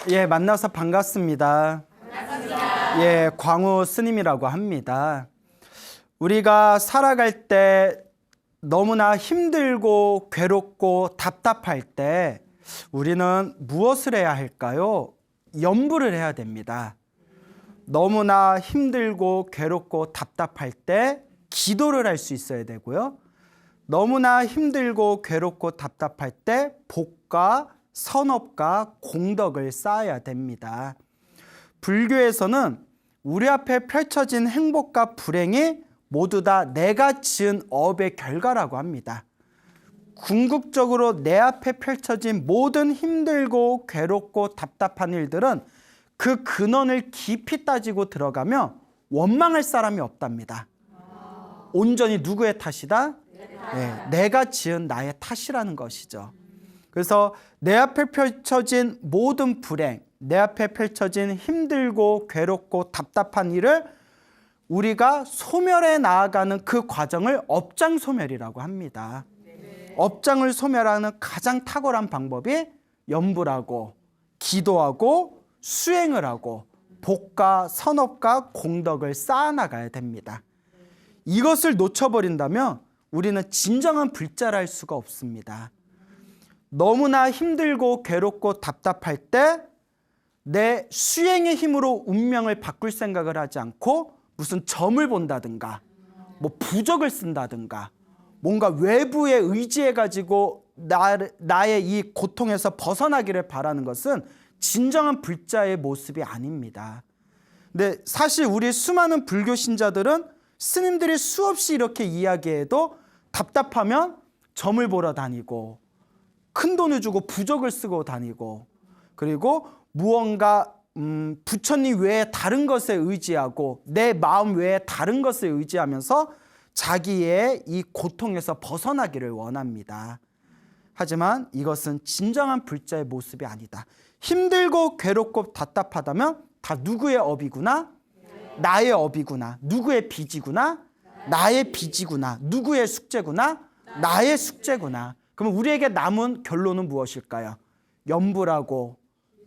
예, 만나서 반갑습니다. 반갑습니다. 예, 광우 스님이라고 합니다. 우리가 살아갈 때 너무나 힘들고 괴롭고 답답할 때 우리는 무엇을 해야 할까요? 염불을 해야 됩니다. 너무나 힘들고 괴롭고 답답할 때 기도를 할 수 있어야 되고요. 너무나 힘들고 괴롭고 답답할 때 복과 선업과 공덕을 쌓아야 됩니다. 불교에서는 우리 앞에 펼쳐진 행복과 불행이 모두 다 내가 지은 업의 결과라고 합니다. 궁극적으로 내 앞에 펼쳐진 모든 힘들고 괴롭고 답답한 일들은 그 근원을 깊이 따지고 들어가며 원망할 사람이 없답니다. 온전히 누구의 탓이다? 네, 내가 지은 나의 탓이라는 것이죠. 그래서 내 앞에 펼쳐진 모든 불행, 내 앞에 펼쳐진 힘들고 괴롭고 답답한 일을 우리가 소멸해 나아가는 그 과정을 업장소멸이라고 합니다. 업장을 소멸하는 가장 탁월한 방법이 염불하고 기도하고 수행을 하고 복과 선업과 공덕을 쌓아나가야 됩니다. 이것을 놓쳐버린다면 우리는 진정한 불자를 할 수가 없습니다. 너무나 힘들고 괴롭고 답답할 때 내 수행의 힘으로 운명을 바꿀 생각을 하지 않고 무슨 점을 본다든가 뭐 부적을 쓴다든가 뭔가 외부에 의지해가지고 나의 이 고통에서 벗어나기를 바라는 것은 진정한 불자의 모습이 아닙니다. 근데 사실 우리 수많은 불교 신자들은 스님들이 수없이 이렇게 이야기해도 답답하면 점을 보러 다니고 큰 돈을 주고 부적을 쓰고 다니고 그리고 무언가 부처님 외에 다른 것에 의지하고 내 마음 외에 다른 것에 의지하면서 자기의 이 고통에서 벗어나기를 원합니다. 하지만 이것은 진정한 불자의 모습이 아니다. 힘들고 괴롭고 답답하다면 다 누구의 업이구나? 나의 업이구나. 누구의 빚이구나? 나의 빚이구나. 누구의 숙제구나? 나의 숙제구나. 그럼 우리에게 남은 결론은 무엇일까요? 염불하고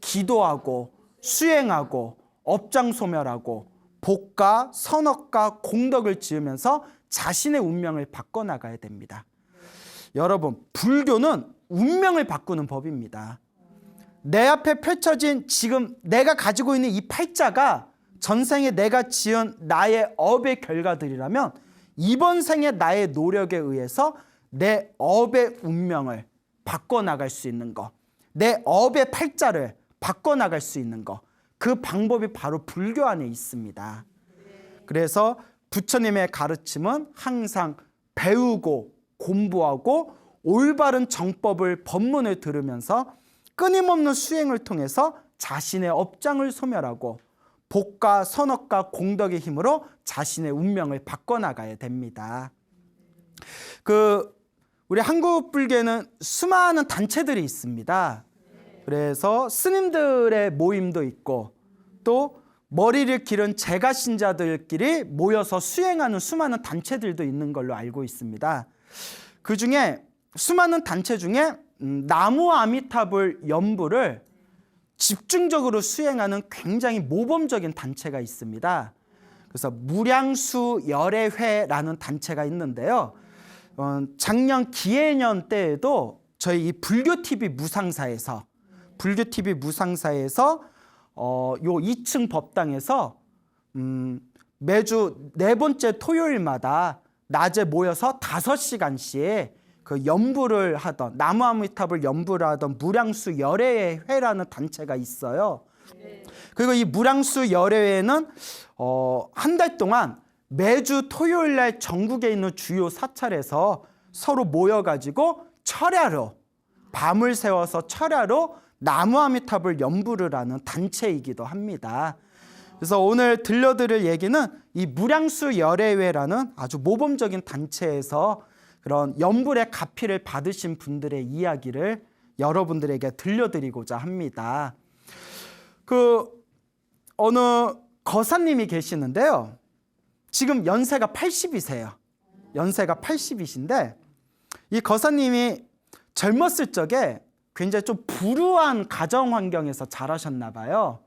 기도하고 수행하고 업장소멸하고 복과 선업과 공덕을 지으면서 자신의 운명을 바꿔나가야 됩니다. 여러분, 불교는 운명을 바꾸는 법입니다. 내 앞에 펼쳐진 지금 내가 가지고 있는 이 팔자가 전생에 내가 지은 나의 업의 결과들이라면 이번 생에 나의 노력에 의해서 내 업의 운명을 바꿔나갈 수 있는 것, 내 업의 팔자를 바꿔나갈 수 있는 것, 그 방법이 바로 불교 안에 있습니다. 그래서 부처님의 가르침은 항상 배우고 공부하고 올바른 정법을 법문을 들으면서 끊임없는 수행을 통해서 자신의 업장을 소멸하고 복과 선업과 공덕의 힘으로 자신의 운명을 바꿔나가야 됩니다. 우리 한국 불교에는 수많은 단체들이 있습니다. 그래서 스님들의 모임도 있고 또 머리를 기른 제가 신자들끼리 모여서 수행하는 수많은 단체들도 있는 걸로 알고 있습니다. 그 중에 수많은 단체 중에 나무 아미타불 연불을 집중적으로 수행하는 굉장히 모범적인 단체가 있습니다. 그래서 무량수 열애회라는 단체가 있는데요. 작년 기해년 때에도 저희 이 불교TV 무상사에서 요 2층 법당에서 매주 네 번째 토요일마다 낮에 모여서 5시간씩 그 연불을 하던 나무 아미타불 연불을 하던 무량수 열애회라는 단체가 있어요. 그리고 이 무량수 열애회는 한 달 동안 매주 토요일 날 전국에 있는 주요 사찰에서 서로 모여가지고 철야로 밤을 새워서 철야로 나무 아미타불 연불을 하는 단체이기도 합니다. 그래서 오늘 들려드릴 얘기는 이 무량수 열애회라는 아주 모범적인 단체에서 그런 연불의 가피를 받으신 분들의 이야기를 여러분들에게 들려드리고자 합니다. 어느 거사님이 계시는데요. 지금 연세가 80이세요. 연세가 80이신데 이 거사님이 젊었을 적에 굉장히 좀 불우한 가정 환경에서 자라셨나 봐요.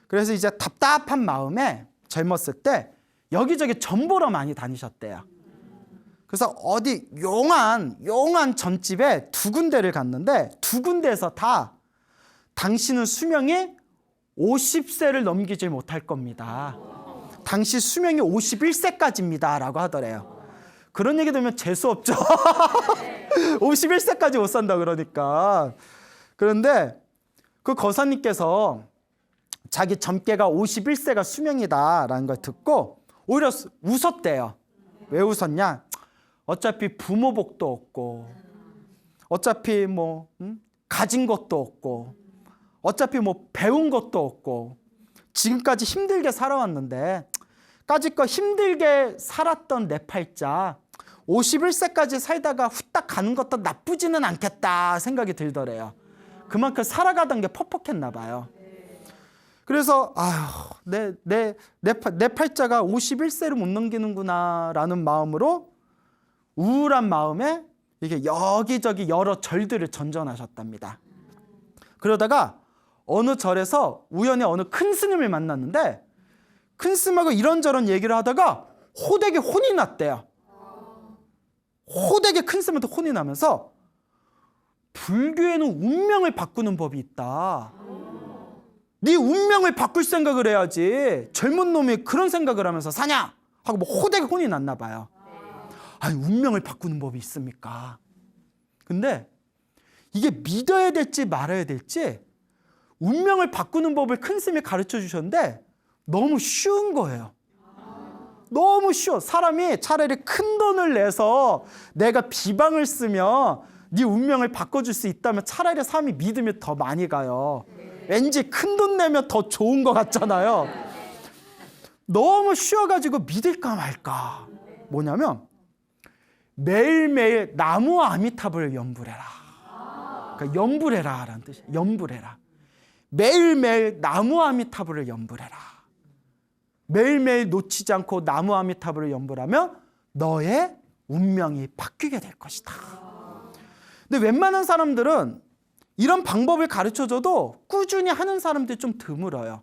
그래서 이제 답답한 마음에 젊었을 때 여기저기 전 보러 많이 다니셨대요. 그래서 어디 용한 전집에 두 군데를 갔는데 두 군데에서 다 당신은 수명이 50세를 넘기지 못할 겁니다. 당시 수명이 51세까지입니다 라고 하더래요. 그런 얘기 들으면 재수없죠. 51세까지 못 산다 그러니까. 그런데 그 거사님께서 자기 점괘가 51세가 수명이다라는 걸 듣고 오히려 웃었대요. 왜 웃었냐? 어차피 부모 복도 없고, 어차피 뭐 가진 것도 없고, 어차피 뭐 배운 것도 없고, 지금까지 힘들게 살아왔는데 까짓거 힘들게 살았던 내 팔자 51세까지 살다가 후딱 가는 것도 나쁘지는 않겠다 생각이 들더래요. 그만큼 살아가던 게 퍽퍽했나 봐요. 그래서 아휴, 내 팔자가 51세를 못 넘기는구나 라는 마음으로 우울한 마음에 이게 여기저기 여러 절들을 전전하셨답니다. 그러다가 어느 절에서 우연히 어느 큰 스님을 만났는데 큰 스님하고 이런저런 얘기를 하다가 호되게 혼이 났대요. 호되게 큰 스님한테 혼이 나면서 불교에는 운명을 바꾸는 법이 있다. 네 운명을 바꿀 생각을 해야지 젊은 놈이 그런 생각을 하면서 사냐? 하고 뭐 호되게 혼이 났나 봐요. 아니 운명을 바꾸는 법이 있습니까? 근데 이게 믿어야 될지 말아야 될지 운명을 바꾸는 법을 큰 스님이 가르쳐 주셨는데 너무 쉬운 거예요. 너무 쉬워. 사람이 차라리 큰 돈을 내서 내가 비방을 쓰면 네 운명을 바꿔줄 수 있다면 차라리 사람이 믿으면 더 많이 가요. 왠지 큰 돈 내면 더 좋은 것 같잖아요. 너무 쉬워가지고 믿을까 말까. 뭐냐면 매일매일 나무와 아미타불을 염불해라. 그러니까 염불해라 라는 뜻이에요. 염불해라. 매일매일 나무와 아미타불을 염불해라. 매일매일 놓치지 않고 나무와 아미타불을 염불하면 너의 운명이 바뀌게 될 것이다. 근데 웬만한 사람들은 이런 방법을 가르쳐줘도 꾸준히 하는 사람들이 좀 드물어요.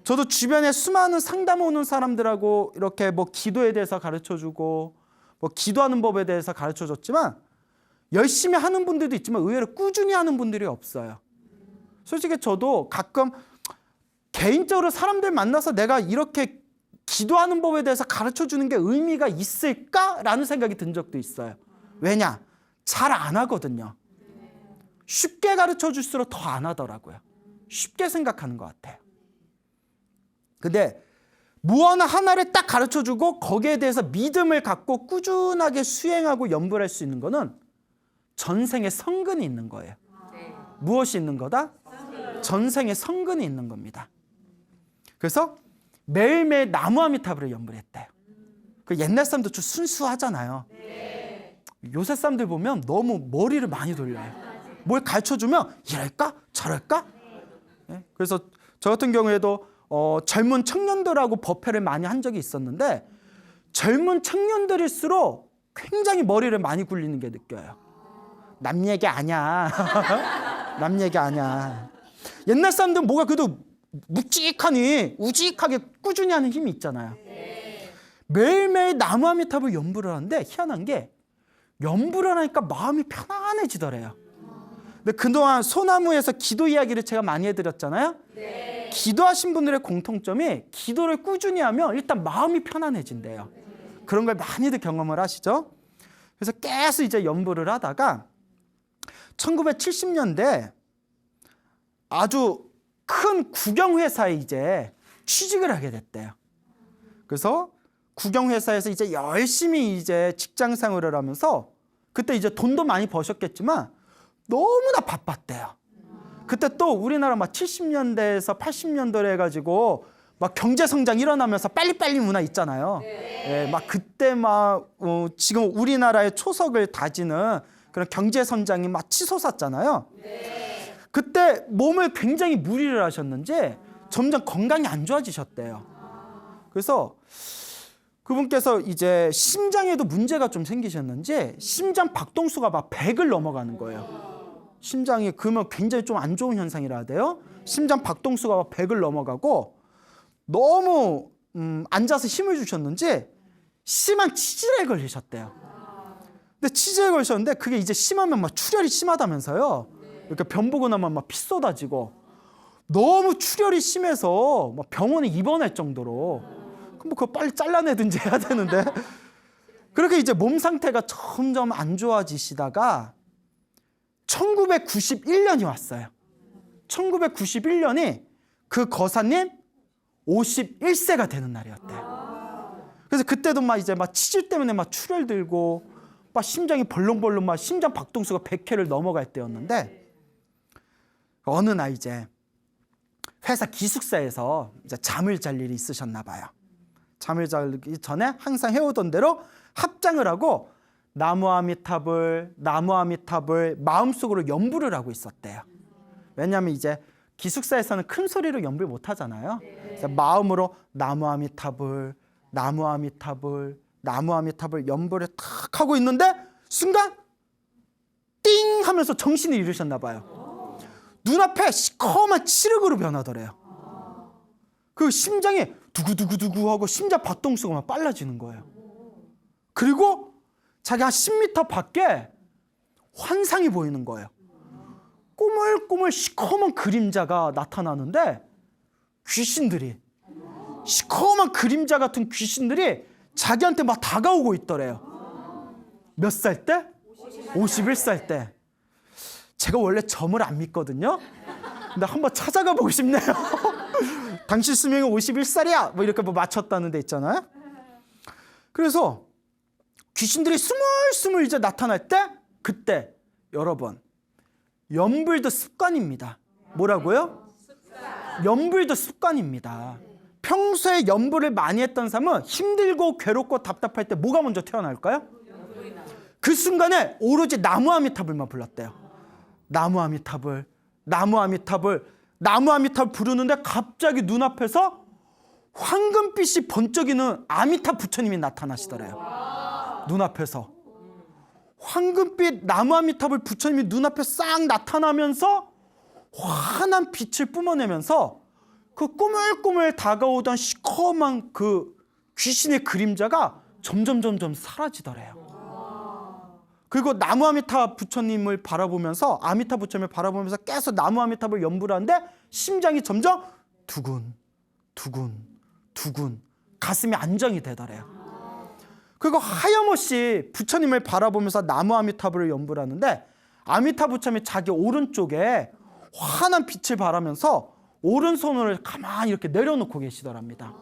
저도 주변에 수많은 상담 오는 사람들하고 이렇게 뭐 기도에 대해서 가르쳐주고 뭐 기도하는 법에 대해서 가르쳐줬지만 열심히 하는 분들도 있지만 의외로 꾸준히 하는 분들이 없어요. 솔직히 저도 가끔 개인적으로 사람들 만나서 내가 이렇게 기도하는 법에 대해서 가르쳐주는 게 의미가 있을까라는 생각이 든 적도 있어요. 왜냐? 잘 안 하거든요. 쉽게 가르쳐줄수록 더 안 하더라고요. 쉽게 생각하는 것 같아요. 근데 무언 하나를 딱 가르쳐주고 거기에 대해서 믿음을 갖고 꾸준하게 수행하고 연불할 수 있는 거는 전생의 성근이 있는 거예요. 무엇이 있는 거다? 전생의 성근이 있는 겁니다. 그래서 매일매일 나무 아미타불을 연불했대요. 그 옛날 사람들 좀 순수하잖아요. 요새 사람들 보면 너무 머리를 많이 돌려요. 뭘 가르쳐주면 이럴까? 저럴까? 그래서 저 같은 경우에도 젊은 청년들하고 법회를 많이 한 적이 있었는데 젊은 청년들일수록 굉장히 머리를 많이 굴리는 게 느껴요. 남 얘기 아니야. 남 얘기 아니야. 옛날 사람들은 뭐가 그래도 묵직하니 우직하게 꾸준히 하는 힘이 있잖아요. 매일매일 나무 아미타불 연불을 하는데 희한한 게 연불을 하니까 마음이 편안해지더래요. 근데 그동안 소나무에서 기도 이야기를 제가 많이 해드렸잖아요. 기도하신 분들의 공통점이 기도를 꾸준히 하면 일단 마음이 편안해진대요. 그런 걸 많이들 경험을 하시죠. 그래서 계속 이제 연불을 하다가 1970년대 아주 큰 국영회사에 이제 취직을 하게 됐대요. 그래서 국영회사에서 이제 열심히 이제 직장 생활을 하면서 그때 이제 돈도 많이 버셨겠지만 너무나 바빴대요. 그때 또 우리나라 막 70년대에서 80년대로 해가지고 막 경제 성장 일어나면서 빨리빨리 문화 있잖아요. 막 그때 막 지금 우리나라의 초석을 다지는 그런 경제 성장이 막 치솟았잖아요. 그때 몸을 굉장히 무리를 하셨는지 점점 건강이 안 좋아지셨대요. 그래서 그분께서 이제 심장에도 문제가 좀 생기셨는지 심장 박동수가 막 100을 넘어가는 거예요. 심장이 그러면 굉장히 좀 안 좋은 현상이라 해야 돼요. 심장 박동수가 100을 넘어가고 너무 앉아서 힘을 주셨는지 심한 치질에 걸리셨대요. 근데 치질에 걸리셨는데 그게 이제 심하면 막 출혈이 심하다면서요. 이렇게 변 보고 나면 막 피 쏟아지고 너무 출혈이 심해서 막 병원에 입원할 정도로 그럼 뭐 그거 빨리 잘라내든지 해야 되는데 그렇게 이제 몸 상태가 점점 안 좋아지시다가 1991년이 왔어요. 1991년이 그 거사님 51세가 되는 날이었대요. 그래서 그때도 막 이제 막 치질 때문에 막 출혈 들고 막 심장이 벌렁벌렁 막 심장 박동수가 100회를 넘어갈 때였는데 어느 날 이제 회사 기숙사에서 이제 잠을 잘 일이 있으셨나 봐요. 잠을 자기 전에 항상 해오던 대로 합장을 하고 나무아미타불 마음속으로 연부를 하고 있었대요. 왜냐하면 이제 기숙사에서는 큰 소리로 연불 못 하잖아요. 그래서 마음으로 나무아미타불 연불을 탁 하고 있는데 순간 띵 하면서 정신을 잃으셨나 봐요. 눈앞에 시커먼 칠흑으로 변하더래요. 그 심장이 두구두구두구 하고 심장 박동수가 막 빨라지는 거예요. 그리고 자기 한 10m 밖에 환상이 보이는 거예요. 꼬물꼬물 시커먼 그림자가 나타나는데 귀신들이 시커먼 그림자 같은 귀신들이 자기한테 막 다가오고 있더래요. 몇 살 때? 51살 때. 제가 원래 점을 안 믿거든요. 근데 한번 찾아가 보고 싶네요. 당신 수명이 51살이야 뭐 이렇게 뭐 맞췄다는 데 있잖아요. 그래서 귀신들이 스물스물 이제 나타날 때 그때 여러분 연불도 습관입니다. 뭐라고요? 연불도 습관입니다. 평소에 연불을 많이 했던 사람은 힘들고 괴롭고 답답할 때 뭐가 먼저 태어날까요? 그 순간에 오로지 나무아미타불만 불렀대요. 나무아미타불 부르는데 갑자기 눈앞에서 황금빛이 번쩍이는 아미타 부처님이 나타나시더래요. 눈앞에서 황금빛 나무아미타불 부처님이 눈앞에 싹 나타나면서 환한 빛을 뿜어내면서 그 꾸물꾸물 다가오던 시커먼 그 귀신의 그림자가 점점 사라지더래요. 그리고 나무아미타 부처님을 바라보면서 아미타 부처님을 바라보면서 계속 나무아미타불 연부를 하는데 심장이 점점 두근 가슴이 안정이 되더래요. 그리고 하염없이 부처님을 바라보면서 나무아미타불을 연부를 하는데 아미타 부처님이 자기 오른쪽에 환한 빛을 바라면서 오른손을 가만히 이렇게 내려놓고 계시더랍니다.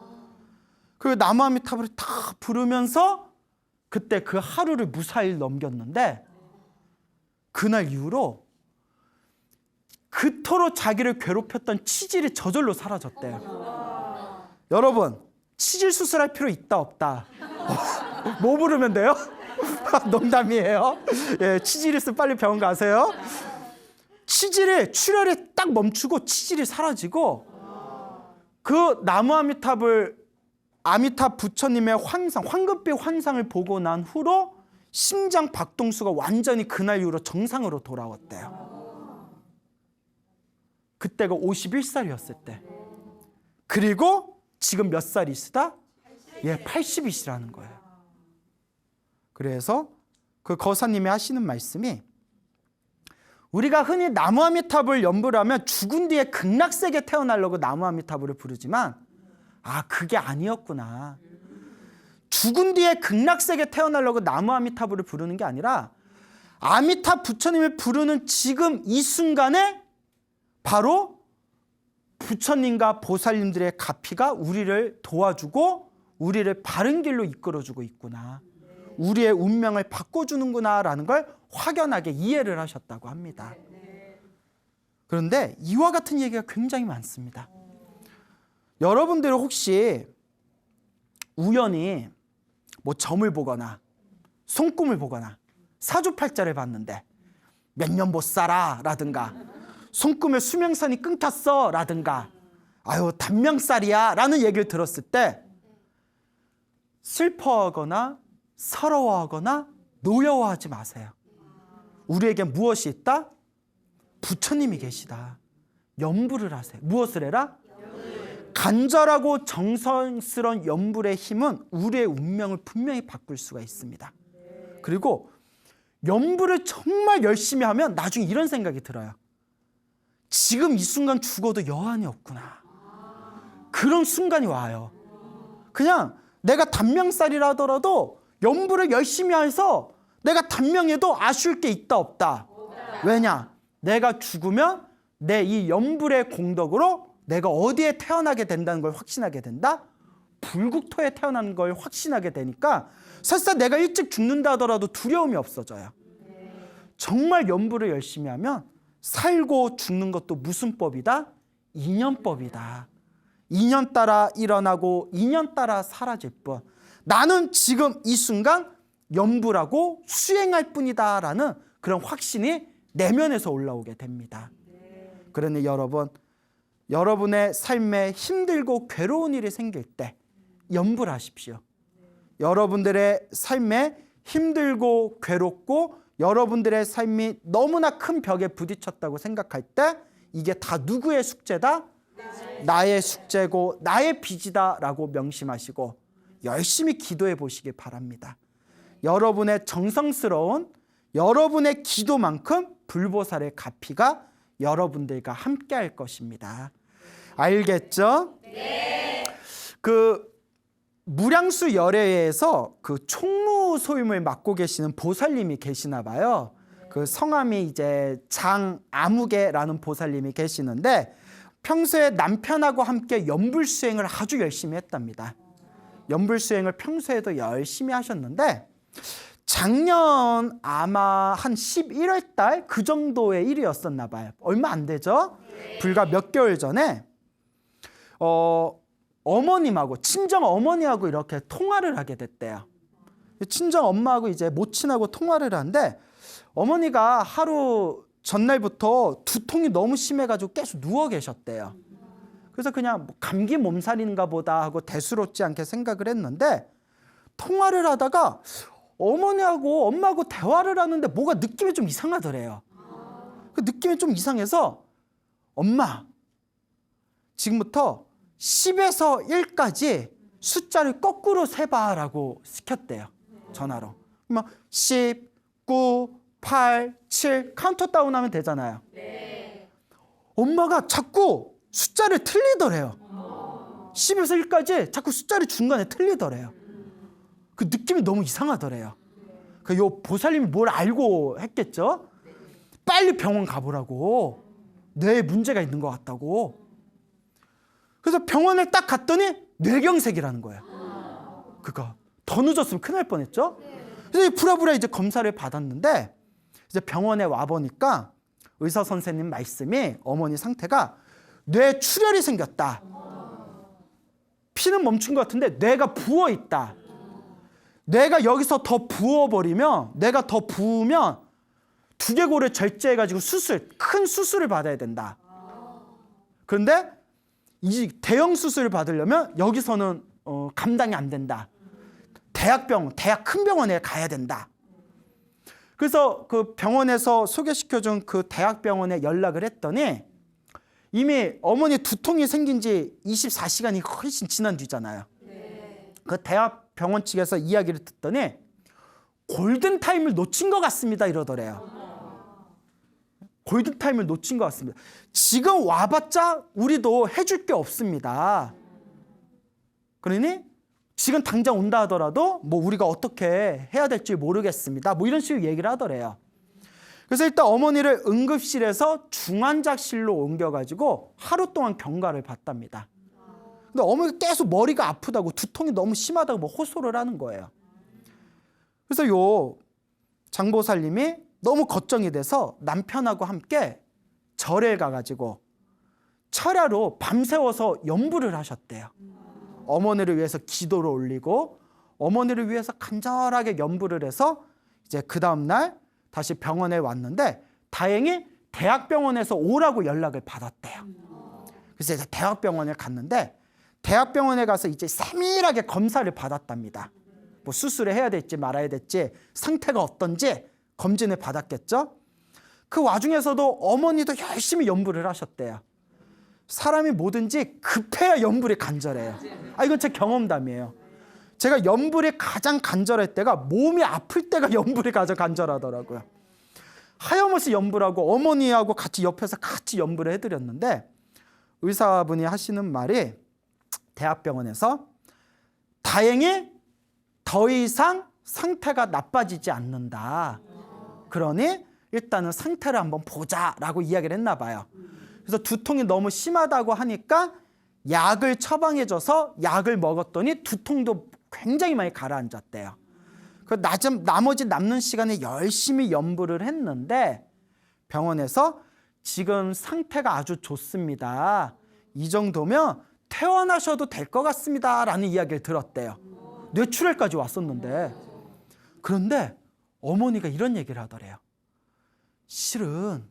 그리고 나무아미타불을 탁 부르면서 그때 그 하루를 무사히 넘겼는데 그날 이후로 그토록 자기를 괴롭혔던 치질이 저절로 사라졌대요. 여러분 치질 수술할 필요 있다 없다? 뭐 부르면 돼요? 농담이에요. 예, 치질 있으면 빨리 병원 가세요. 출혈이 딱 멈추고 치질이 사라지고 그 나무아미타불 아미타 부처님의 환상, 황금빛 환상을 보고 난 후로 심장 박동수가 완전히 그날 이후로 정상으로 돌아왔대요. 그때가 51살이었을 때. 그리고 지금 몇 살이시다? 예, 80이시라는 거예요. 그래서 그 거사님이 하시는 말씀이 우리가 흔히 나무아미타불 연부를 하면 죽은 뒤에 극락세계 태어나려고 나무아미타불을 부르지만 그게 아니었구나. 죽은 뒤에 극락세계 태어나려고 나무아미타불을 부르는 게 아니라 아미타 부처님을 부르는 지금 이 순간에 바로 부처님과 보살님들의 가피가 우리를 도와주고 우리를 바른 길로 이끌어주고 있구나. 우리의 운명을 바꿔주는구나라는 걸 확연하게 이해를 하셨다고 합니다. 그런데 이와 같은 얘기가 굉장히 많습니다. 여러분들 혹시 우연히 뭐 점을 보거나 손금을 보거나 사주팔자를 봤는데 몇 년 못 살아 라든가 손금에 수명선이 끊겼어 라든가 아유 단명살이야 라는 얘기를 들었을 때 슬퍼하거나 서러워하거나 노여워하지 마세요. 우리에게 무엇이 있다? 부처님이 계시다. 염불을 하세요. 무엇을 해라? 간절하고 정성스러운 염불의 힘은 우리의 운명을 분명히 바꿀 수가 있습니다. 그리고 염불을 정말 열심히 하면 나중에 이런 생각이 들어요. 지금 이 순간 죽어도 여한이 없구나. 그런 순간이 와요. 그냥 내가 단명살이라 하더라도 염불을 열심히 해서 내가 단명해도 아쉬울 게 있다 없다. 왜냐? 내가 죽으면 내 이 염불의 공덕으로 내가 어디에 태어나게 된다는 걸 확신하게 된다? 불국토에 태어나는 걸 확신하게 되니까 설사 내가 일찍 죽는다 하더라도 두려움이 없어져요. 정말 염불을 열심히 하면 살고 죽는 것도 무슨 법이다? 인연법이다. 인연 따라 일어나고 인연 따라 사라질 뿐. 나는 지금 이 순간 염불하고 수행할 뿐이다 라는 그런 확신이 내면에서 올라오게 됩니다. 그러니 여러분, 여러분의 삶에 힘들고 괴로운 일이 생길 때 염불하십시오. 여러분들의 삶에 힘들고 괴롭고 여러분들의 삶이 너무나 큰 벽에 부딪혔다고 생각할 때 이게 다 누구의 숙제다? 나의 숙제고 나의 빚이다 라고 명심하시고 열심히 기도해 보시기 바랍니다. 여러분의 정성스러운 여러분의 기도만큼 불보살의 가피가 여러분들과 함께 할 것입니다. 알겠죠? 네. 그 무량수 열애에서 그 총무 소임을 맡고 계시는 보살님이 계시나 봐요. 그 성함이 이제 장아무개라는 보살님이 계시는데 평소에 남편하고 함께 염불 수행을 아주 열심히 했답니다. 염불 수행을 평소에도 열심히 하셨는데 작년 아마 한 11월 달 그 정도의 일이었었나 봐요. 얼마 안 되죠? 불과 몇 개월 전에 어머님하고 친정 어머니하고 이렇게 통화를 하게 됐대요. 친정 엄마하고 이제 모친하고 통화를 하는데 어머니가 하루 전날부터 두통이 너무 심해가지고 계속 누워 계셨대요. 그래서 그냥 뭐 감기 몸살인가 보다 하고 대수롭지 않게 생각을 했는데 통화를 하다가 어머니하고 엄마하고 대화를 하는데 뭐가 느낌이 좀 이상하더래요. 그 느낌이 좀 이상해서 엄마 지금부터 10에서 1까지 숫자를 거꾸로 세봐라고 시켰대요. 전화로. 그러면 10, 9, 8, 7 카운트다운 하면 되잖아요. 네. 엄마가 자꾸 숫자를 틀리더래요. 10에서 1까지 자꾸 숫자를 중간에 틀리더래요. 그 느낌이 너무 이상하더래요. 그 요 보살님이 뭘 알고 했겠죠? 빨리 병원 가보라고. 뇌에 문제가 있는 것 같다고. 그래서 병원에 딱 갔더니 뇌경색이라는 거예요. 그거 더 늦었으면 큰일 날 뻔했죠. 그래서 부랴부랴 이제 검사를 받았는데 이제 병원에 와 보니까 의사 선생님 말씀이 어머니 상태가 뇌 출혈이 생겼다. 피는 멈춘 것 같은데 뇌가 부어 있다. 뇌가 여기서 더 부어버리면, 뇌가 더 부으면 두개골을 절제해가지고 큰 수술을 받아야 된다. 그런데 이 대형 수술을 받으려면 여기서는 감당이 안 된다. 대학 큰 병원에 가야 된다. 그래서 그 병원에서 소개시켜준 그 대학병원에 연락을 했더니 이미 어머니 두통이 생긴 지 24시간이 훨씬 지난 뒤잖아요. 그 대학병원 측에서 이야기를 듣더니 골든타임을 놓친 것 같습니다 이러더래요. 골든타임을 놓친 것 같습니다. 지금 와봤자 우리도 해줄 게 없습니다. 그러니 지금 당장 온다 하더라도 뭐 우리가 어떻게 해야 될지 모르겠습니다. 뭐 이런 식으로 얘기를 하더래요. 그래서 일단 어머니를 응급실에서 중환자실로 옮겨가지고 하루 동안 경과를 받답니다. 근데 어머니가 계속 머리가 아프다고 두통이 너무 심하다고 뭐 호소를 하는 거예요. 그래서 요 장보살님이 너무 걱정이 돼서 남편하고 함께 절에 가가지고 철야로 밤새워서 염불을 하셨대요. 어머니를 위해서 기도를 올리고 어머니를 위해서 간절하게 염불을 해서 이제 그 다음날 다시 병원에 왔는데 다행히 대학병원에서 오라고 연락을 받았대요. 그래서 이제 대학병원에 갔는데 대학병원에 가서 이제 세밀하게 검사를 받았답니다. 뭐 수술을 해야 될지 말아야 될지 상태가 어떤지 검진을 받았겠죠. 그 와중에서도 어머니도 열심히 연불을 하셨대요. 사람이 뭐든지 급해야 연불이 간절해요. 이건 제 경험담이에요. 제가 연불이 가장 간절할 때가 몸이 아플 때가 연불이 가장 간절하더라고요. 하염없이 연불하고 어머니하고 같이 옆에서 같이 연불을 해드렸는데 의사분이 하시는 말이 대학병원에서 다행히 더 이상 상태가 나빠지지 않는다. 그러니 일단은 상태를 한번 보자라고 이야기를 했나 봐요. 그래서 두통이 너무 심하다고 하니까 약을 처방해줘서 약을 먹었더니 두통도 굉장히 많이 가라앉았대요. 나머지 남는 시간에 열심히 연불을 했는데 병원에서 지금 상태가 아주 좋습니다. 이 정도면 퇴원하셔도 될 것 같습니다. 라는 이야기를 들었대요. 뇌출혈까지 왔었는데. 그런데 어머니가 이런 얘기를 하더래요. 실은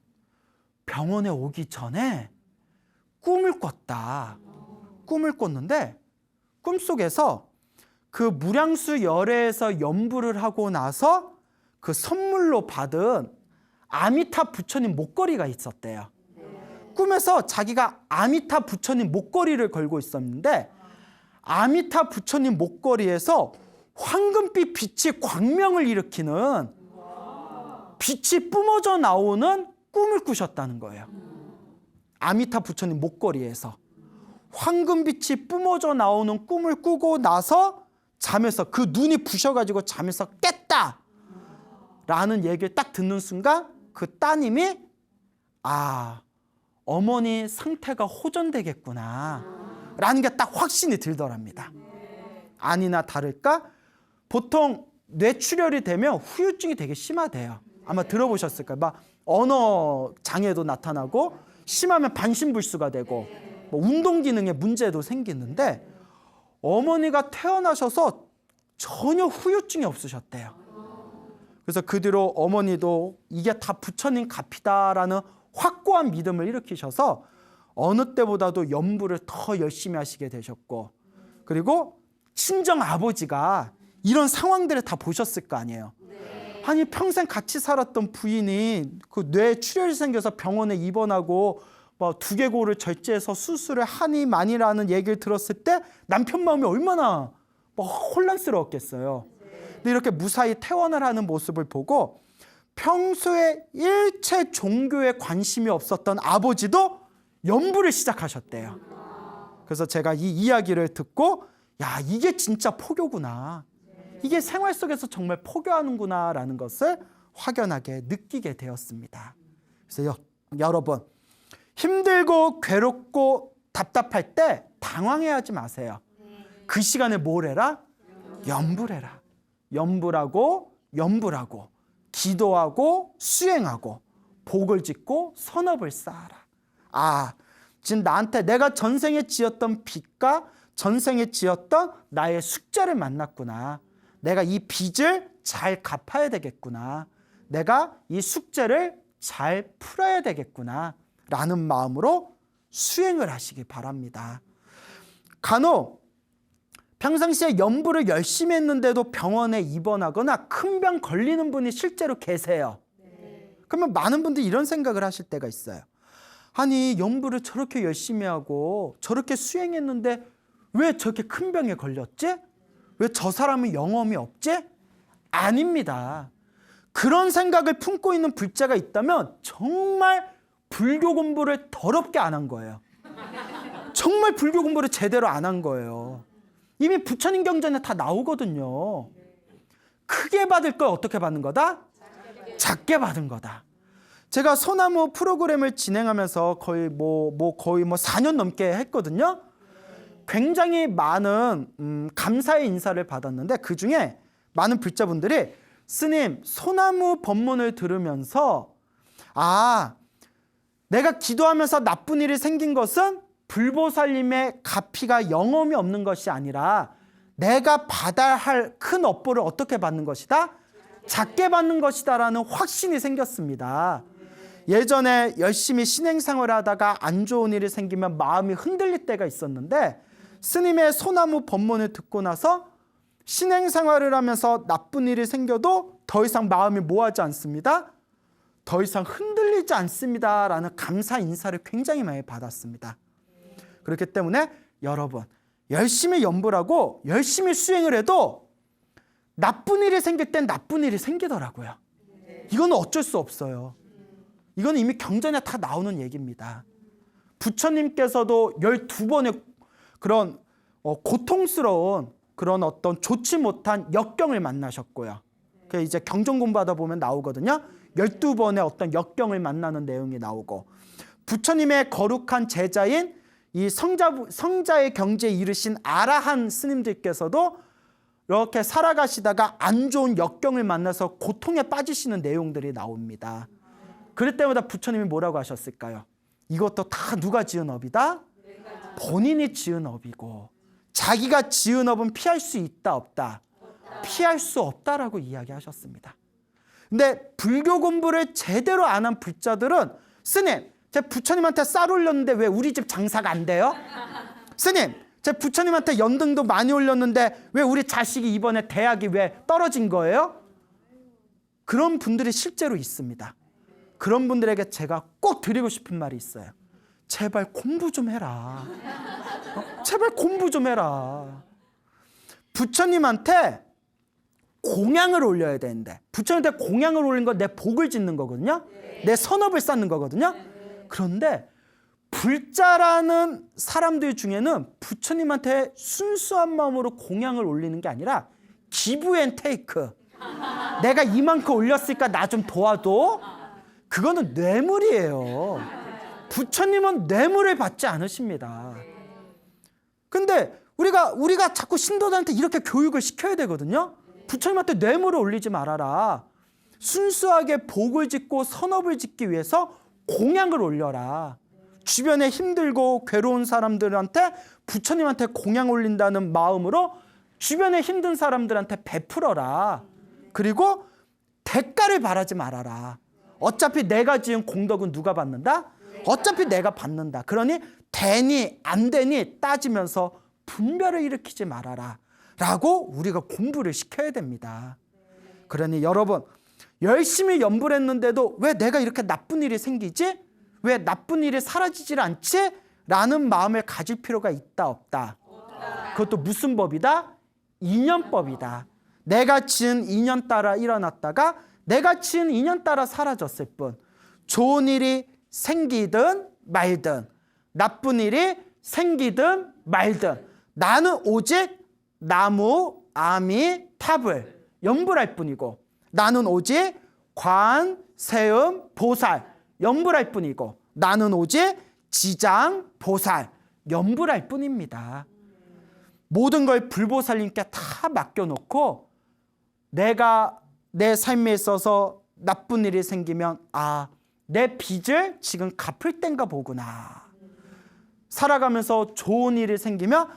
병원에 오기 전에 꿈을 꿨다. 꿈을 꿨는데 꿈속에서 그 무량수 열애에서 연불을 하고 나서 그 선물로 받은 아미타 부처님 목걸이가 있었대요. 꿈에서 자기가 아미타 부처님 목걸이를 걸고 있었는데 아미타 부처님 목걸이에서 황금빛 빛이 광명을 일으키는 빛이 뿜어져 나오는 꿈을 꾸셨다는 거예요. 아미타 부처님 목걸이에서 황금빛이 뿜어져 나오는 꿈을 꾸고 나서 잠에서 그 눈이 부셔가지고 잠에서 깼다 라는 얘기를 딱 듣는 순간 그 따님이 어머니 상태가 호전되겠구나 라는 게 딱 확신이 들더랍니다. 아니나 다를까 보통 뇌출혈이 되면 후유증이 되게 심하대요. 아마 들어보셨을 거예요. 막 언어 장애도 나타나고 심하면 반신불수가 되고 뭐 운동 기능에 문제도 생기는데 어머니가 태어나셔서 전혀 후유증이 없으셨대요. 그래서 그 뒤로 어머니도 이게 다 부처님 값이다라는 확고한 믿음을 일으키셔서 어느 때보다도 연불을 더 열심히 하시게 되셨고 그리고 친정 아버지가 이런 상황들을 다 보셨을 거 아니에요. 아니 평생 같이 살았던 부인이 그 뇌출혈이 생겨서 병원에 입원하고 뭐 두개골을 절제해서 수술을 하니 마니라는 얘기를 들었을 때 남편 마음이 얼마나 혼란스러웠겠어요. 근데 이렇게 무사히 퇴원을 하는 모습을 보고 평소에 일체 종교에 관심이 없었던 아버지도 연불을 시작하셨대요. 그래서 제가 이 이야기를 듣고 이게 진짜 포교구나. 이게 생활 속에서 정말 포교하는구나 라는 것을 확연하게 느끼게 되었습니다. 그래서 여러분 힘들고 괴롭고 답답할 때 당황해하지 마세요. 그 시간에 뭘 해라? 연불해라. 연불하고 기도하고 수행하고 복을 짓고 선업을 쌓아라. 지금 나한테 내가 전생에 지었던 빚과 전생에 지었던 나의 숙제를 만났구나. 내가 이 빚을 잘 갚아야 되겠구나. 내가 이 숙제를 잘 풀어야 되겠구나 라는 마음으로 수행을 하시기 바랍니다. 간혹 평상시에 연불을 열심히 했는데도 병원에 입원하거나 큰 병 걸리는 분이 실제로 계세요. 그러면 많은 분들이 이런 생각을 하실 때가 있어요. 아니 연불을 저렇게 열심히 하고 저렇게 수행했는데 왜 저렇게 큰 병에 걸렸지? 왜 저 사람은 영험이 없지? 아닙니다. 그런 생각을 품고 있는 불자가 있다면 정말 불교 공부를 더럽게 안 한 거예요. 정말 불교 공부를 제대로 안 한 거예요. 이미 부처님 경전에 다 나오거든요. 크게 받을 걸 어떻게 받는 거다? 작게 받은 거다. 제가 소나무 프로그램을 진행하면서 거의 4년 넘게 했거든요. 굉장히 많은 감사의 인사를 받았는데 그중에 많은 불자분들이 스님 소나무 법문을 들으면서 내가 기도하면서 나쁜 일이 생긴 것은 불보살님의 가피가 영험이 없는 것이 아니라 내가 받아야 할 큰 업보를 어떻게 받는 것이다? 작게 받는 것이다 라는 확신이 생겼습니다. 예전에 열심히 신행생활을 하다가 안 좋은 일이 생기면 마음이 흔들릴 때가 있었는데 스님의 소나무 법문을 듣고 나서 신행생활을 하면서 나쁜 일이 생겨도 더 이상 마음이 뭐하지 않습니다. 더 이상 흔들리지 않습니다라는 감사 인사를 굉장히 많이 받았습니다. 그렇기 때문에 여러분 열심히 연부를 하고 열심히 수행을 해도 나쁜 일이 생길 땐 나쁜 일이 생기더라고요. 이건 어쩔 수 없어요. 이건 이미 경전에 다 나오는 얘기입니다. 부처님께서도 12번의 그런 고통스러운 그런 어떤 좋지 못한 역경을 만나셨고요. 그 이제 경전 공부하다 보면 나오거든요. 12번의 어떤 역경을 만나는 내용이 나오고, 부처님의 거룩한 제자인 이 성자의 경지에 이르신 아라한 스님들께서도 이렇게 살아가시다가 안 좋은 역경을 만나서 고통에 빠지시는 내용들이 나옵니다. 그럴 때마다 부처님이 뭐라고 하셨을까요? 이것도 다 누가 지은 업이다? 본인이 지은 업이고, 자기가 지은 업은 피할 수 있다 없다? 피할 수 없다라고 이야기하셨습니다. 근데 불교 공부를 제대로 안 한 불자들은, 스님, 제 부처님한테 쌀 올렸는데 왜 우리 집 장사가 안 돼요? 스님, 제 부처님한테 연등도 많이 올렸는데 왜 우리 자식이 이번에 대학이 왜 떨어진 거예요? 그런 분들이 실제로 있습니다. 그런 분들에게 제가 꼭 드리고 싶은 말이 있어요. 제발 공부 좀 해라. 제발 공부 좀 해라. 부처님한테 공양을 올려야 되는데, 부처님한테 공양을 올린 건 내 복을 짓는 거거든요. 내 선업을 쌓는 거거든요. 그런데 불자라는 사람들 중에는 부처님한테 순수한 마음으로 공양을 올리는 게 아니라 기브 앤 테이크, 내가 이만큼 올렸으니까 나 좀 도와줘. 그거는 뇌물이에요. 부처님은 뇌물을 받지 않으십니다. 근데 우리가 자꾸 신도들한테 이렇게 교육을 시켜야 되거든요. 부처님한테 뇌물을 올리지 말아라. 순수하게 복을 짓고 선업을 짓기 위해서 공양을 올려라. 주변에 힘들고 괴로운 사람들한테 부처님한테 공양 올린다는 마음으로 주변에 힘든 사람들한테 베풀어라. 그리고 대가를 바라지 말아라. 어차피 내가 지은 공덕은 누가 받는다? 어차피 내가 받는다. 그러니 되니 안 되니 따지면서 분별을 일으키지 말아라 라고 우리가 공부를 시켜야 됩니다. 그러니 여러분, 열심히 연부를 했는데도 왜 내가 이렇게 나쁜 일이 생기지? 왜 나쁜 일이 사라지질 않지? 라는 마음을 가질 필요가 있다 없다? 그것도 무슨 법이다? 인연법이다. 내가 지은 인연 따라 일어났다가 내가 지은 인연 따라 사라졌을 뿐, 좋은 일이 생기든 말든 나쁜 일이 생기든 말든 나는 오직 나무, 아미, 탑을 연불할 뿐이고, 나는 오직 관, 세음, 보살 연불할 뿐이고, 나는 오직 지장, 보살 연불할 뿐입니다. 모든 걸 불보살님께 다 맡겨놓고 내가 내 삶에 있어서 나쁜 일이 생기면 내 빚을 지금 갚을 땐가 보구나. 살아가면서 좋은 일이 생기면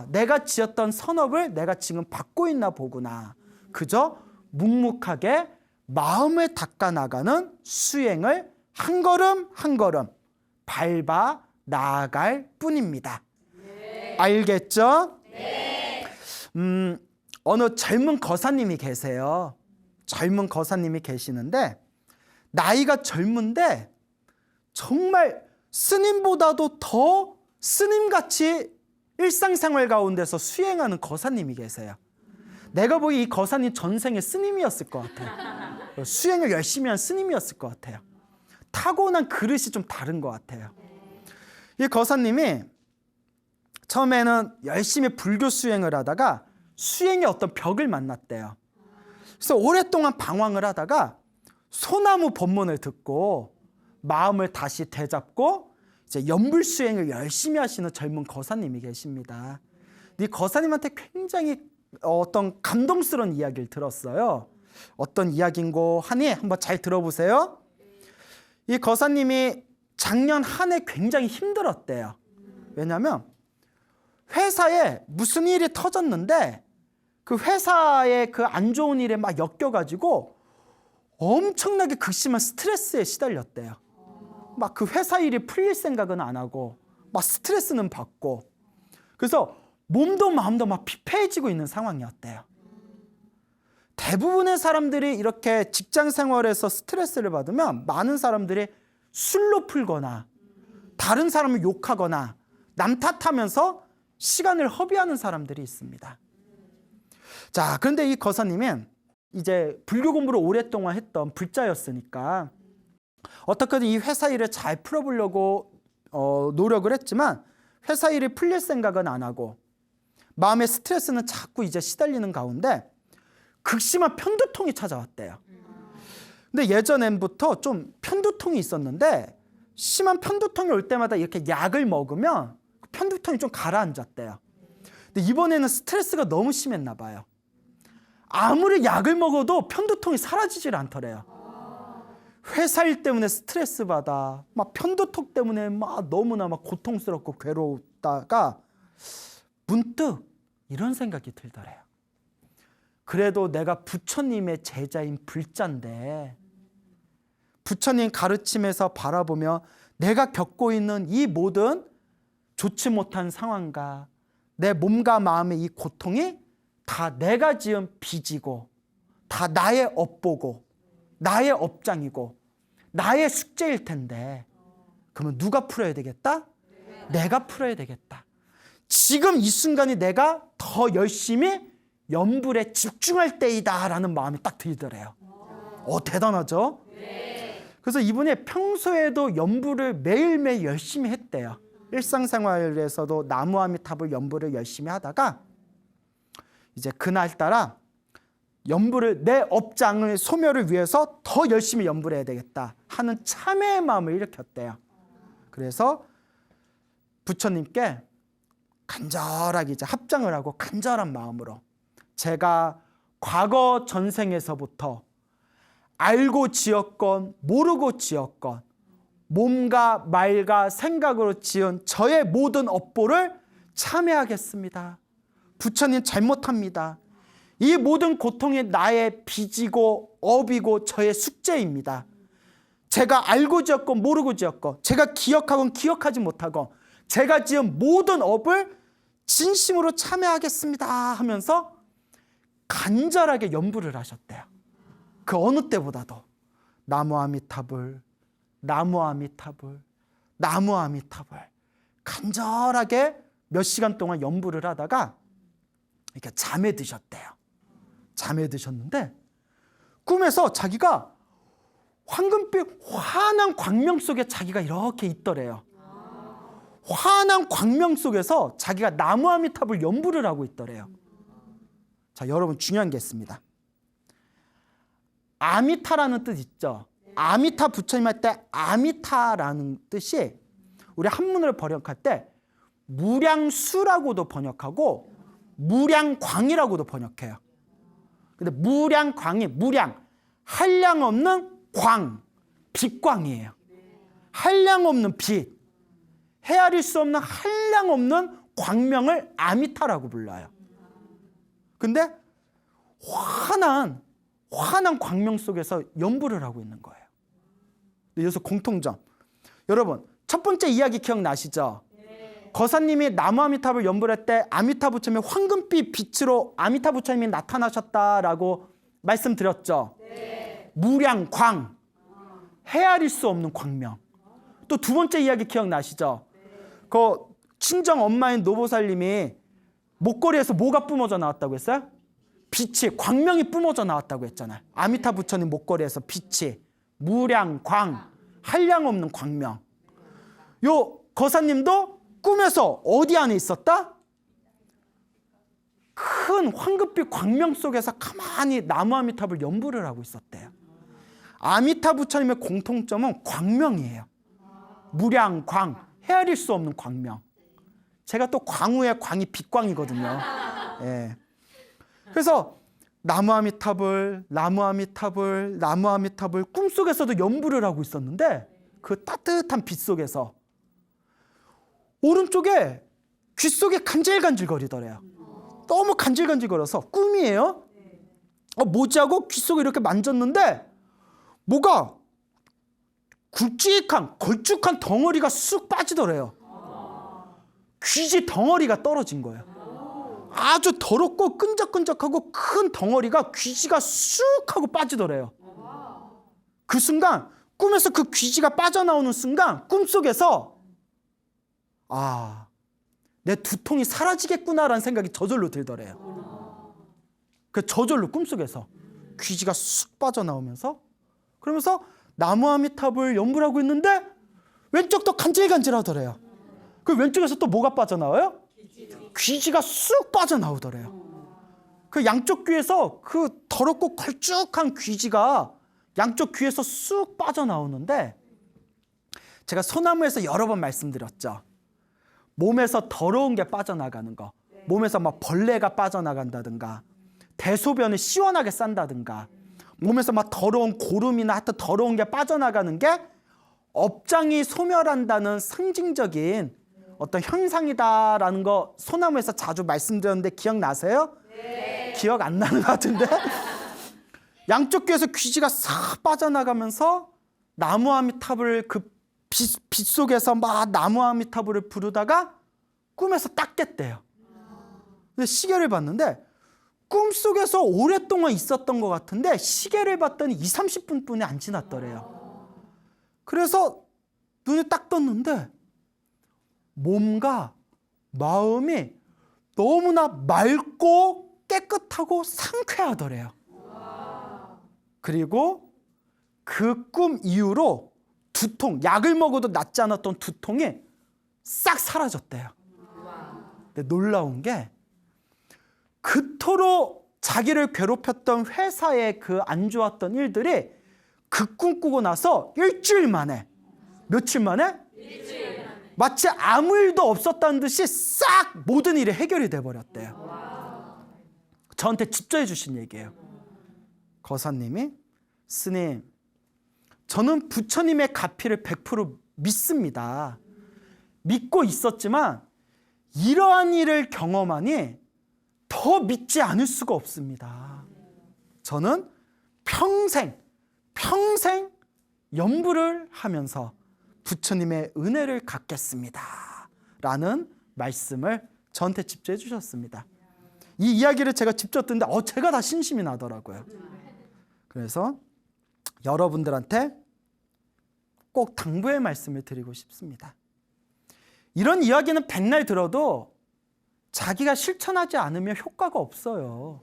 내가 지었던 선업을 내가 지금 받고 있나 보구나. 그저 묵묵하게 마음을 닦아 나가는 수행을 한 걸음 한 걸음 밟아 나아갈 뿐입니다. 알겠죠? 어느 젊은 거사님이 계세요. 젊은 거사님이 계시는데 나이가 젊은데 정말 스님보다도 더 스님같이 일상생활 가운데서 수행하는 거사님이 계세요. 내가 보기 이 거사님 전생에 스님이었을 것 같아요. 수행을 열심히 한 스님이었을 것 같아요. 타고난 그릇이 좀 다른 것 같아요. 이 거사님이 처음에는 열심히 불교 수행을 하다가 수행의 어떤 벽을 만났대요. 그래서 오랫동안 방황을 하다가 소나무 법문을 듣고 마음을 다시 되잡고 이제 연불 수행을 열심히 하시는 젊은 거사님이 계십니다. 이 거사님한테 굉장히 어떤 감동스러운 이야기를 들었어요. 어떤 이야기인고 하니 한번 잘 들어보세요. 이 거사님이 작년 한 해 굉장히 힘들었대요. 왜냐하면 회사에 무슨 일이 터졌는데 그 회사의 그 안 좋은 일에 막 엮여가지고 엄청나게 극심한 스트레스에 시달렸대요. 막 그 회사 일이 풀릴 생각은 안 하고 막 스트레스는 받고, 그래서 몸도 마음도 막 피폐해지고 있는 상황이었대요. 대부분의 사람들이 이렇게 직장 생활에서 스트레스를 받으면 많은 사람들이 술로 풀거나 다른 사람을 욕하거나 남 탓하면서 시간을 허비하는 사람들이 있습니다. 자, 그런데 이 거사님은 이제 불교 공부를 오랫동안 했던 불자였으니까 어떻게든 이 회사 일을 잘 풀어보려고 노력을 했지만 회사 일이 풀릴 생각은 안 하고 마음의 스트레스는 자꾸 이제 시달리는 가운데 극심한 편두통이 찾아왔대요. 근데 예전부터 좀 편두통이 있었는데 심한 편두통이 올 때마다 이렇게 약을 먹으면 편두통이 좀 가라앉았대요. 근데 이번에는 스트레스가 너무 심했나 봐요. 아무리 약을 먹어도 편두통이 사라지질 않더래요. 회사 일 때문에 스트레스 받아 막 편두통 때문에 막 너무나 막 고통스럽고 괴로웠다가 문득 이런 생각이 들더래요. 그래도 내가 부처님의 제자인 불자인데 부처님 가르침에서 바라보며 내가 겪고 있는 이 모든 좋지 못한 상황과 내 몸과 마음의 이 고통이 다 내가 지은 빚이고 다 나의 업보고 나의 업장이고 나의 숙제일 텐데 그러면 누가 풀어야 되겠다? 내가 풀어야 되겠다. 지금 이 순간이 내가 더 열심히 염불에 집중할 때이다 라는 마음이 딱 들더래요. 대단하죠? 그래서 이분이 평소에도 염불을 매일매일 열심히 했대요. 일상생활에서도 나무아미타불 염불을 열심히 하다가 이제 그날따라 염불을 내 업장의 소멸을 위해서 더 열심히 염불해야 되겠다 하는 참회의 마음을 일으켰대요. 그래서 부처님께 간절하게 이제 합장을 하고 간절한 마음으로 제가 과거 전생에서부터 알고 지었건 모르고 지었건 몸과 말과 생각으로 지은 저의 모든 업보를 참회하겠습니다. 부처님 잘못합니다. 이 모든 고통이 나의 빚이고 업이고 저의 숙제입니다. 제가 알고 지었건 모르고 지었건 제가 기억하건 기억하지 못하건 제가 지은 모든 업을 진심으로 참회하겠습니다 하면서 간절하게 염불을 하셨대요. 그 어느 때보다도 나무아미타불 나무아미타불 나무아미타불 간절하게 몇 시간 동안 염불을 하다가 이렇게 잠에 드셨대요. 잠에 드셨는데 꿈에서 자기가 황금빛 환한 광명 속에 자기가 이렇게 있더래요. 환한 광명 속에서 자기가 나무아미타불 염불을 하고 있더래요. 자, 여러분 중요한 게 있습니다. 아미타라는 뜻 있죠. 아미타 부처님 할 때 아미타라는 뜻이 우리 한문으로 번역할 때 무량수라고도 번역하고 무량광이라고도 번역해요. 근데 무량광이 무량 한량 없는 광 빛광이에요. 한량 없는 빛 헤아릴 수 없는 한량 없는 광명을 아미타라고 불러요. 근데 환한 광명 속에서 염불을 하고 있는 거예요. 여기서 공통점. 여러분 첫 번째 이야기 기억나시죠? 거사님이 나무아미타불 염불할 때 아미타 부처님이 황금빛 빛으로 아미타 부처님이 나타나셨다라고 말씀드렸죠. 무량광 헤아릴 수 없는 광명. 또 두 번째 이야기 기억나시죠? 그 친정 엄마인 노보살님이 목걸이에서 뭐가 뿜어져 나왔다고 했어요? 빛이 광명이 뿜어져 나왔다고 했잖아요. 아미타 부처님 목걸이에서 빛이 무량광 한량 없는 광명. 요 거사님도 꿈에서 어디 안에 있었다? 큰 황금빛 광명 속에서 가만히 나무아미타불 염불을 하고 있었대요. 아미타 부처님의 공통점은 광명이에요. 무량광, 헤아릴 수 없는 광명. 제가 또 광우의 광이 빛광이거든요. 예. 그래서 나무아미타불, 나무아미타불, 나무아미타불 꿈속에서도 염불을 하고 있었는데 그 따뜻한 빛 속에서 오른쪽에 귀 속에 간질간질 거리더래요. 너무 간질간질 거려서 꿈이에요. 뭐지 하고 귀 속에 이렇게 만졌는데 뭐가 굵직한 걸쭉한 덩어리가 쑥 빠지더래요. 귀지 덩어리가 떨어진 거예요. 아주 더럽고 끈적끈적하고 큰 덩어리가 귀지가 쑥 하고 빠지더래요. 그 순간 꿈에서 그 귀지가 빠져나오는 순간 꿈속에서 내 두통이 사라지겠구나라는 생각이 저절로 들더래요. 그 저절로 꿈속에서 귀지가 쑥 빠져나오면서 그러면서 나무아미탑을 연불 하고 있는데 왼쪽도 간질간질하더래요. 그 왼쪽에서 또 뭐가 빠져나와요? 귀지가 쑥 빠져나오더래요. 그 양쪽 귀에서 그 더럽고 걸쭉한 귀지가 양쪽 귀에서 쑥 빠져나오는데 제가 소나무에서 여러 번 말씀드렸죠. 몸에서 더러운 게 빠져나가는 거, 몸에서 막 벌레가 빠져나간다든가 대소변을 시원하게 싼다든가 몸에서 막 더러운 고름이나 하여튼 더러운 게 빠져나가는 게 업장이 소멸한다는 상징적인 어떤 현상이다라는 거 소나무에서 자주 말씀드렸는데 기억나세요? 네. 기억 안 나는 것 같은데? 양쪽 귀에서 귀지가 싹 빠져나가면서 나무아미타불을 그 빛 속에서 막 나무아미타불을 부르다가 꿈에서 딱 깼대요. 근데 시계를 봤는데 꿈속에서 오랫동안 있었던 것 같은데 시계를 봤더니 20-30분뿐이 안 지났더래요. 그래서 눈을 딱 떴는데 몸과 마음이 너무나 맑고 깨끗하고 상쾌하더래요. 그리고 그 꿈 이후로 두통, 약을 먹어도 낫지 않았던 두통이 싹 사라졌대요. 근데 놀라운 게 그토록 자기를 괴롭혔던 회사의 그 안 좋았던 일들이 그 꿈 꾸고 나서 일주일 만에, 며칠 만에? 일주일 만에. 마치 아무 일도 없었다는 듯이 싹 모든 일이 해결이 돼버렸대요. 저한테 직접 해주신 얘기예요. 거사님이 스님, 저는 부처님의 가피를 100% 믿습니다. 믿고 있었지만 이러한 일을 경험하니 더 믿지 않을 수가 없습니다. 저는 평생 연불을 하면서 부처님의 은혜를 갖겠습니다. 라는 말씀을 저한테 직접 해주셨습니다. 이 이야기를 제가 직접 듣는데 제가 다 신심이 나더라고요. 그래서 여러분들한테 꼭 당부의 말씀을 드리고 싶습니다. 이런 이야기는 백날 들어도 자기가 실천하지 않으면 효과가 없어요.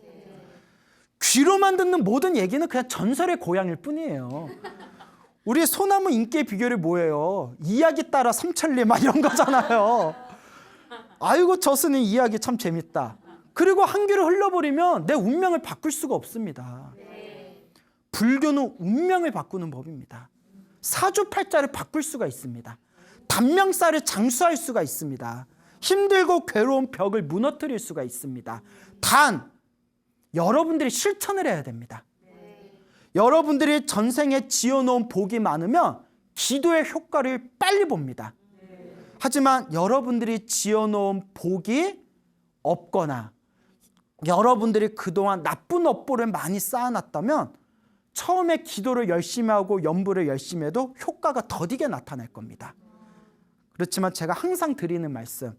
귀로만 듣는 모든 얘기는 그냥 전설의 고향일 뿐이에요. 우리 소나무 인기의 비결이 뭐예요? 이야기 따라 삼천리 막 이런 거잖아요. 아이고 저 스님 이야기 참 재밌다. 그리고 한 귀로 흘러버리면 내 운명을 바꿀 수가 없습니다. 불교는 운명을 바꾸는 법입니다. 사주팔자를 바꿀 수가 있습니다. 단명살을 장수할 수가 있습니다. 힘들고 괴로운 벽을 무너뜨릴 수가 있습니다. 단 여러분들이 실천을 해야 됩니다. 여러분들이 전생에 지어놓은 복이 많으면 기도의 효과를 빨리 봅니다. 하지만 여러분들이 지어놓은 복이 없거나 여러분들이 그동안 나쁜 업보를 많이 쌓아놨다면 처음에 기도를 열심히 하고 연불을 열심히 해도 효과가 더디게 나타날 겁니다. 그렇지만 제가 항상 드리는 말씀,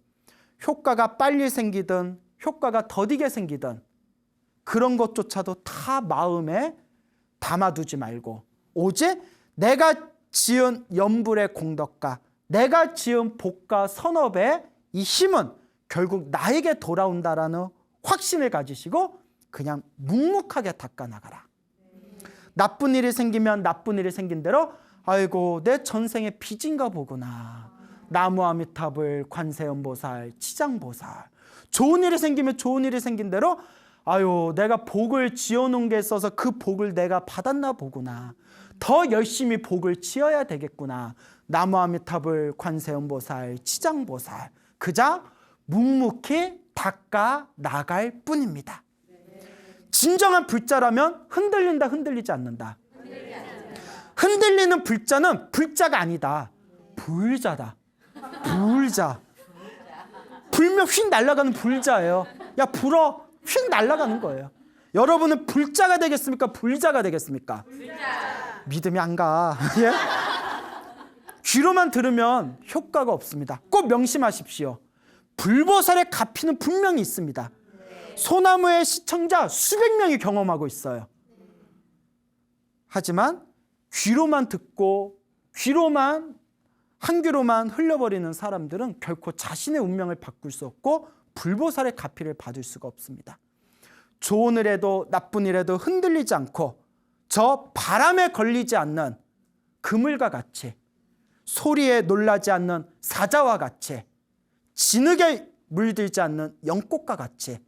효과가 빨리 생기든 효과가 더디게 생기든 그런 것조차도 다 마음에 담아두지 말고 오직 내가 지은 연불의 공덕과 내가 지은 복과 선업의 이 힘은 결국 나에게 돌아온다라는 확신을 가지시고 그냥 묵묵하게 닦아나가라. 나쁜 일이 생기면 나쁜 일이 생긴 대로 아이고 내 전생의 빚인가 보구나. 나무아미타불, 관세음보살, 치장보살. 좋은 일이 생기면 좋은 일이 생긴 대로 아유 내가 복을 지어놓은 게 있어서 그 복을 내가 받았나 보구나. 더 열심히 복을 지어야 되겠구나. 나무아미타불, 관세음보살, 치장보살. 그저 묵묵히 닦아 나갈 뿐입니다. 진정한 불자라면 흔들린다 흔들리지 않는다. 흔들리는 불자는 불자가 아니다. 불자다. 불자. 불면 휙 날아가는 불자예요. 야 불어 휙 날아가는 거예요. 여러분은 불자가 되겠습니까? 불자가 되겠습니까? 불자. 믿음이 안 가. 예? 귀로만 들으면 효과가 없습니다. 꼭 명심하십시오. 불보살의 가피는 분명히 있습니다. 소나무의 시청자 수백 명이 경험하고 있어요. 하지만 귀로만 듣고 한 귀로만 흘려버리는 사람들은 결코 자신의 운명을 바꿀 수 없고 불보살의 가피를 받을 수가 없습니다. 좋은 일에도 나쁜 일에도 흔들리지 않고 저 바람에 걸리지 않는 그물과 같이, 소리에 놀라지 않는 사자와 같이, 진흙에 물들지 않는 연꽃과 같이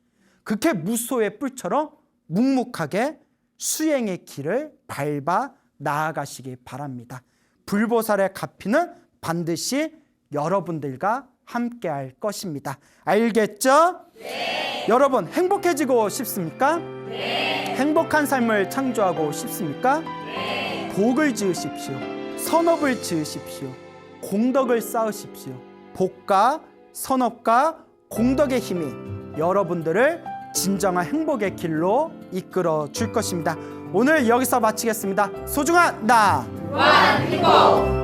그렇게 무소의 뿔처럼 묵묵하게 수행의 길을 밟아 나아가시기 바랍니다. 불보살의 가피는 반드시 여러분들과 함께할 것입니다. 알겠죠? 네. 여러분 행복해지고 싶습니까? 네. 행복한 삶을 창조하고 싶습니까? 네. 복을 지으십시오. 선업을 지으십시오. 공덕을 쌓으십시오. 복과 선업과 공덕의 힘이 여러분들을 진정한 행복의 길로 이끌어 줄 것입니다. 오늘 여기서 마치겠습니다. 소중한 나 무한행복